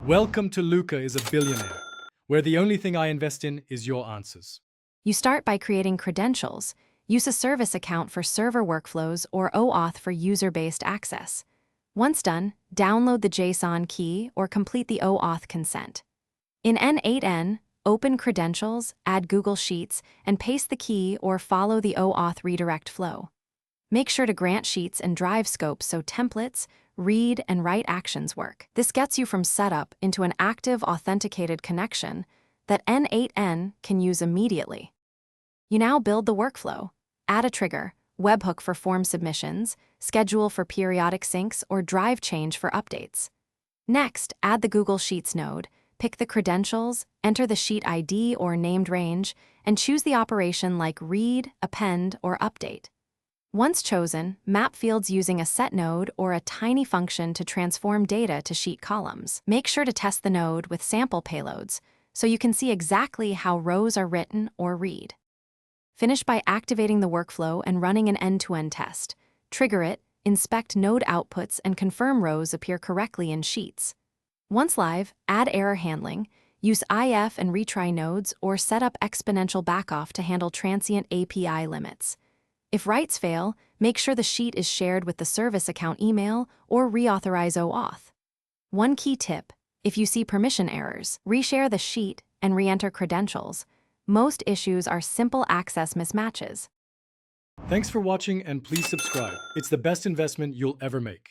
Welcome to Luca is a Billionaire, where the only thing I invest in is your answers. You start by creating credentials. Use a service account for server workflows or OAuth for user-based access. Once done, download the JSON key or complete the OAuth consent. In N8n, open credentials, add Google Sheets, and paste the key or follow the OAuth redirect flow. Make sure to grant sheets and drive scopes so templates, read, and write actions work. This gets you from setup into an active, authenticated connection that N8n can use immediately. You now build the workflow. Add a trigger, webhook for form submissions, schedule for periodic syncs, or drive change for updates. Next, add the Google Sheets node, pick the credentials, enter the sheet ID or named range, and choose the operation like read, append, or update. Once chosen, map fields using a set node or a tiny function to transform data to sheet columns. Make sure to test the node with sample payloads so you can see exactly how rows are written or read. Finish by activating the workflow and running an end-to-end test. Trigger it, inspect node outputs, and confirm rows appear correctly in Sheets. Once live, add error handling, use IF and retry nodes, or set up exponential backoff to handle transient API limits. If writes fail, make sure the sheet is shared with the service account email or reauthorize OAuth. One key tip: if you see permission errors, reshare the sheet and re-enter credentials. Most issues are simple access mismatches. Thanks for watching and please subscribe. It's the best investment you'll ever make.